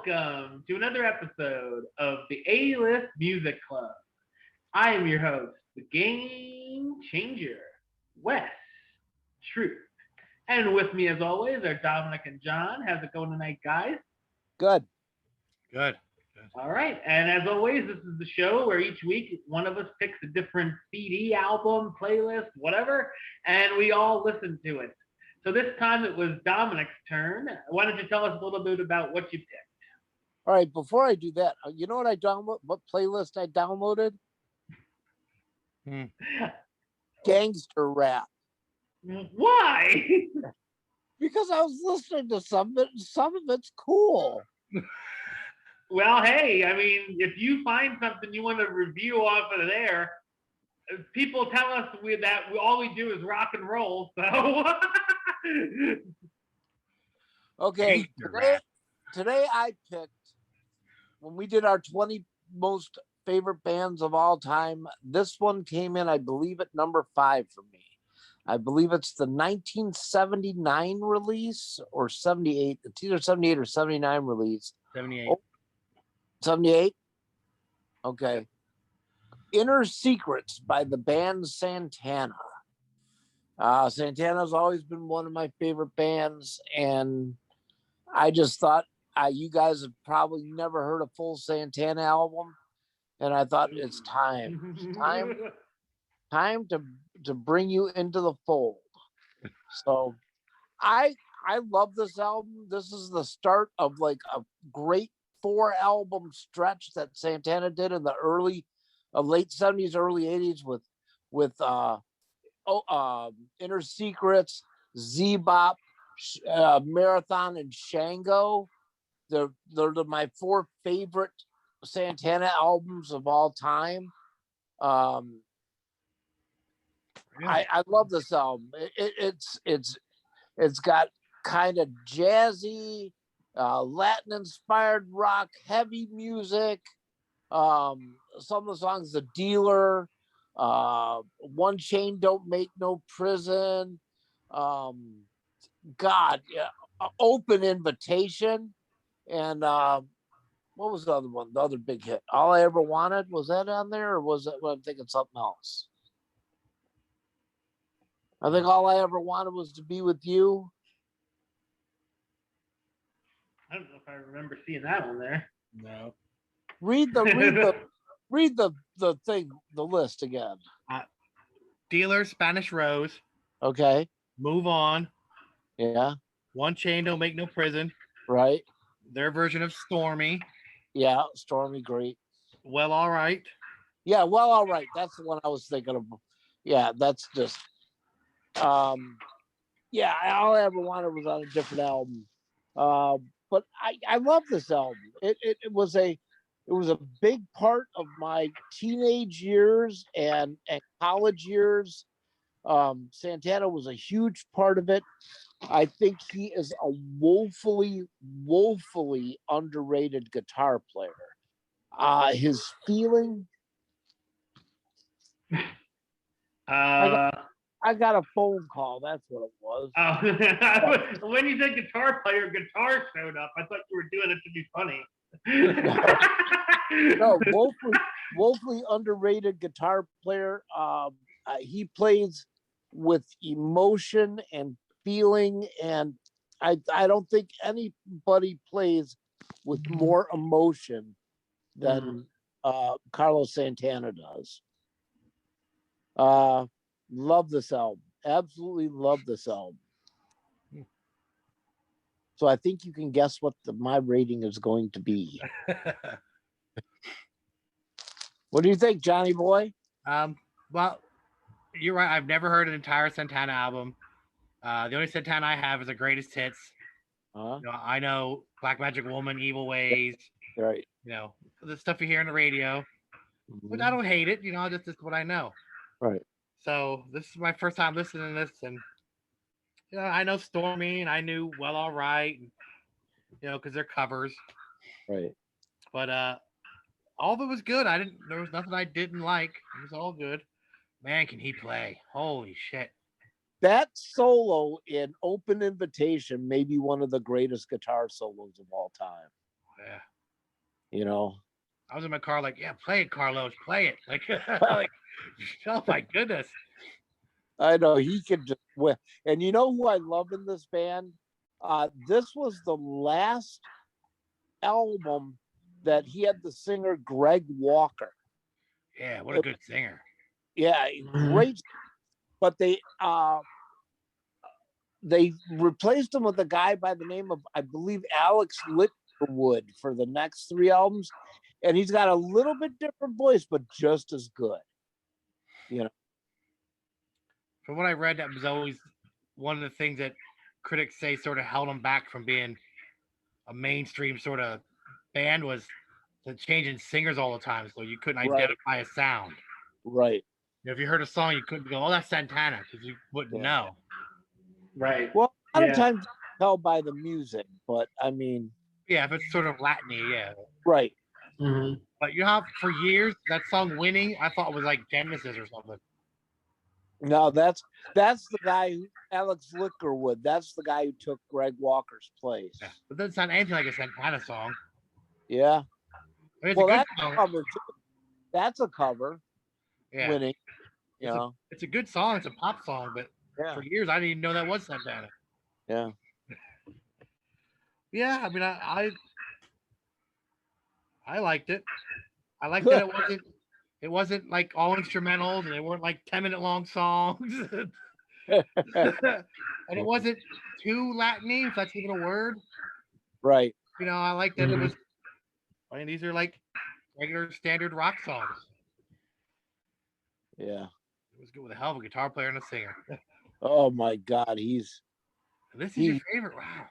welcome to another episode of the A-List Music Club. I am your host, the Game Changer, Wes Truth. And with me, as always, are Dominic and John. How's it going tonight, guys? Good. Good. All right. And as always, this is the show where each week one of us picks a different CD, album, playlist, whatever, and we all listen to it. So this time it was Dominic's turn. Why don't you tell us a little bit about what you picked? All right. Before I do that, you know what I download? What playlist I downloaded? Gangster rap. Why? Because I was listening to some of it. Some of it's cool. Well, hey, I mean, if you find something you want to review off of there, people tell us all we do is rock and roll. So Okay. Today I picked, when we did our 20 most favorite bands of all time, this one came in, I believe, at number 5 for me. I believe it's the 1979 release or 78. It's either 78 or 79 release. 78. 78? Okay. Inner Secrets by the band Santana. Santana's always been one of my favorite bands, and I just thought you guys have probably never heard a full Santana album, and I thought it's time. It's time to bring you into the fold. So I love this album. This is the start of like a great 4-album stretch that Santana did in the late 70s, early 80s with Inner Secrets, Z-Bop, Marathon, and Shango. They're my 4 favorite Santana albums of all time. I love this album. It's got kind of jazzy, Latin-inspired rock, heavy music. Some of the songs, The Dealer, One Chain Don't Make No Prison, Open Invitation, and what was the other one? The other big hit, All I Ever Wanted. Was that on there, or was it? Well, I'm thinking something else. I think All I Ever Wanted was To Be With You. I don't know if I remember seeing that one there. No. Read the thing, the list again. Dealer, Spanish Rose. Okay. Move On. Yeah. One Chain Don't Make No Prison. Right. Their version of Stormy. Yeah, Stormy, great. Well, all right. Yeah, well, all right. That's the one I was thinking of. Yeah, that's just yeah, All I Ever Wanted was on a different album. But I love this album. It was a big part of my teenage years and college years. Santana was a huge part of it. I think he is a woefully underrated guitar player. His feeling. I got a phone call. That's what it was. Oh, when you said guitar player, guitar showed up. I thought you were doing it to be funny. No, woefully underrated guitar player. He plays with emotion and feeling, and I don't think anybody plays with more emotion than Carlos Santana does. Love this album. Absolutely love this album. So I think you can guess what my rating is going to be. What do you think, Johnny boy? Well, you're right. I've never heard an entire Santana album. The only Santana I have is the greatest hits. I know Black Magic Woman, Evil Ways. Right. The stuff you hear on the radio. But I don't hate it. This is what I know. Right. So this is my first time listening to this, and I know Stormy, and I knew Well All Right, because they're covers. Right. But all of it was good. There was nothing I didn't like. It was all good. Man, can he play? Holy shit! That solo in Open Invitation may be one of the greatest guitar solos of all time. Yeah. You know. I was in my car like, yeah, play it, Carlos, play it. Like, oh my goodness. I know he could just win. And you know who I love in this band? This was the last album that he had the singer Greg Walker. Yeah, what a good singer. Yeah, great. But they replaced him with a guy by the name of, I believe, Alex Litterwood for the next 3 albums. And he's got a little bit different voice, but just as good. You know. From what I read, that was always one of the things that critics say sort of held him back from being a mainstream sort of band was the change in singers all the time, so you couldn't identify a sound. Right. If you heard a song, you couldn't go, "Oh, that's Santana," because you wouldn't know. Right. Well, a lot of times you can tell by the music, but I mean, yeah, if it's sort of Latin-y, yeah. Right. Mm-hmm. But you know how for years that song "Winning" I thought was like Genesis or something. No, that's the guy who Alex Litterwood. That's the guy who took Greg Walker's place. Yeah. But it doesn't sound anything like a Santana song. Yeah. I mean, well, that's a cover too. That's a cover. Yeah. Winning. It's a good song. It's a pop song, but for years I didn't even know that was Santana. Yeah. Yeah, I mean, I liked it. I liked that it wasn't like all instrumentals and they weren't like 10-minute long songs. And it wasn't too Latin-y, if that's even a word. Right. You know, I like that it was. I mean, these are like regular standard rock songs. Yeah. It was good with a hell of a guitar player and a singer. Oh my God, This is your favorite? Wow.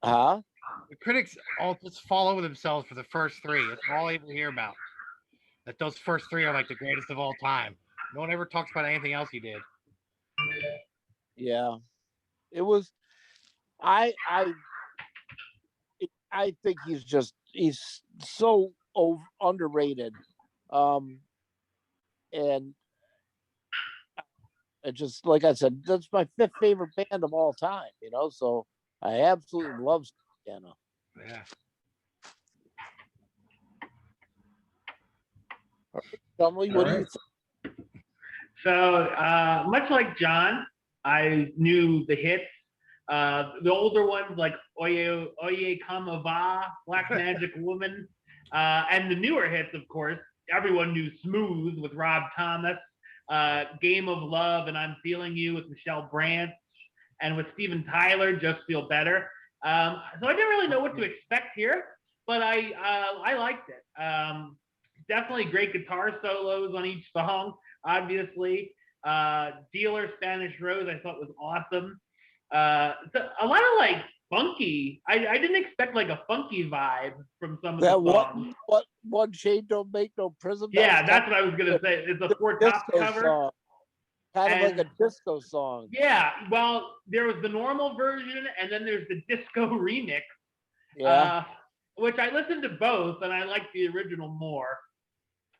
Huh? The critics all just fall over themselves for the first 3. That's all I ever hear about. That those first 3 are like the greatest of all time. No one ever talks about anything else he did. Yeah. It was. I think he's so underrated, and it just like I said, that's my 5th favorite band of all time. You know, so I absolutely love Santana. Yeah. Emily, what do you think? So much like John, I knew the hits. The older ones like Oye Oye Kama Va, Black Magic Woman, and the newer hits, of course, everyone knew Smooth with Rob Thomas, Game of Love and I'm Feeling You with Michelle Branch, and with Steven Tyler, Just Feel Better. So I didn't really know what to expect here, but I liked it. Definitely great guitar solos on each song, obviously. Dealer Spanish Rose I thought was awesome. So a lot of like funky. I didn't expect like a funky vibe from some of the songs. What one shade don't make no prison. Yeah, that's what I was gonna say. It's a Four Tops cover. Song. Kind of like a disco song. Yeah, well, there was the normal version, and then there's the disco remix. Yeah. Which I listened to both, and I liked the original more.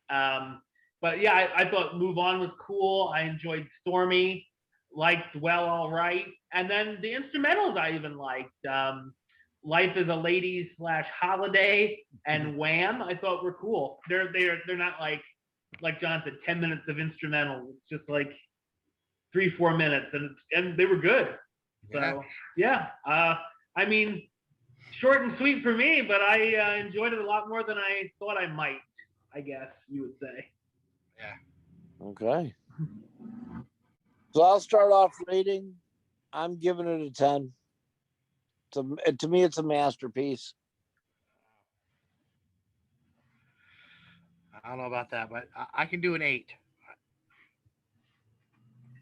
But yeah, I thought Move On was cool. I enjoyed Stormy, liked Well All Right. And then the instrumentals I even liked. Life is a Lady / Holiday and Wham! I thought were cool. They're not like John said, 10 minutes of instrumental. It's just like 3-4 minutes, and they were good. So yeah, I mean, short and sweet for me, but I enjoyed it a lot more than I thought I might, I guess you would say. Yeah. Okay. So I'll start off rating. I'm giving it a 10. To me, it's a masterpiece. I don't know about that, but I can do an 8.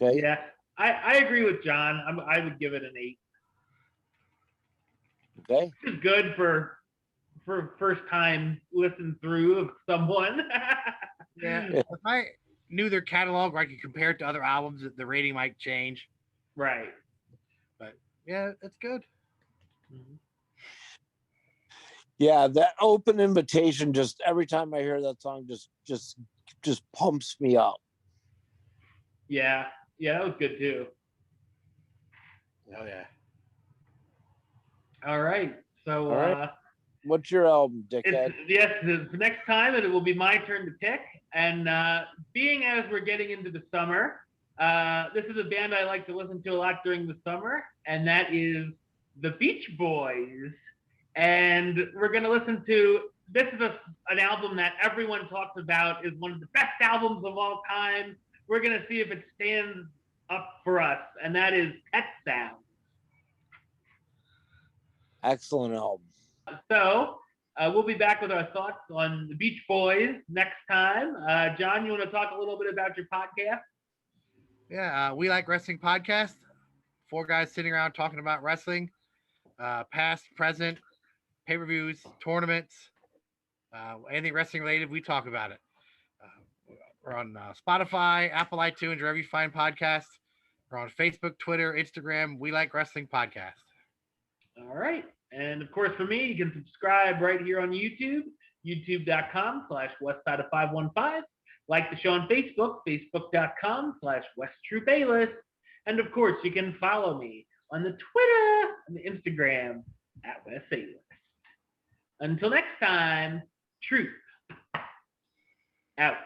Okay. Yeah, I agree with John. I would give it an 8. Okay. It's good for first time listen through of someone. Yeah. If I knew their catalog, or I could compare it to other albums, the rating might change. Right. But yeah, it's good. Mm-hmm. Yeah, that Open Invitation, just every time I hear that song, just pumps me up. Yeah, that was good too. Oh yeah. All right. So What's your album, dickhead? Yes, the next time it will be my turn to pick. And being as we're getting into the summer, this is a band I like to listen to a lot during the summer, and that is the Beach Boys. And we're going to listen to, this is an album that everyone talks about is one of the best albums of all time. We're going to see if it stands up for us, and that is Pet Sound. Excellent album. So we'll be back with our thoughts on the Beach Boys next time. John, you want to talk a little bit about your podcast? Yeah, We Like Wrestling podcast. 4 guys sitting around talking about wrestling, past, present, pay-per-views, tournaments, anything wrestling related. We talk about it. We're on Spotify, Apple iTunes, wherever you find podcasts. We're on Facebook, Twitter, Instagram. We Like Wrestling podcast. All right. And of course, for me, you can subscribe right here on YouTube, youtube.com/westside515. Like the show on Facebook, facebook.com/WestTruePaylist. And of course, you can follow me on the Twitter and the Instagram @WestAlist. Until next time, truth out.